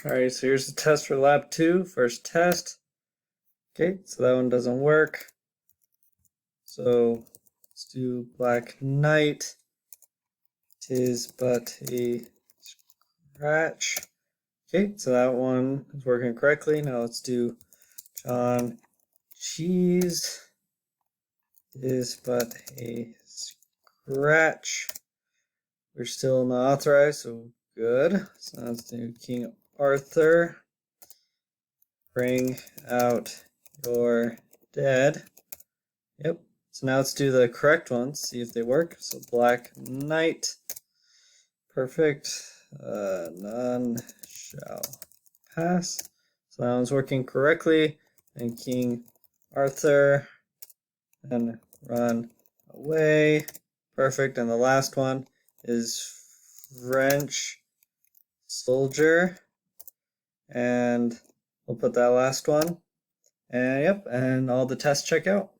Alright, so here's the test for lab 2, first test. Okay, so that one doesn't work. So let's do Black Knight. Tis but a scratch. Okay, so that one is working correctly. Now let's do John Cheese is but a scratch. We're still not authorized, so good. So now let's do King Arthur. Bring out your dead. Yep. So now let's do the correct ones, see if they work. So Black Knight. Perfect. None shall pass. So that one's working correctly. And King Arthur. And run away. Perfect. And the last one is French soldier. And we'll put that last one. And yep, and all the tests check out.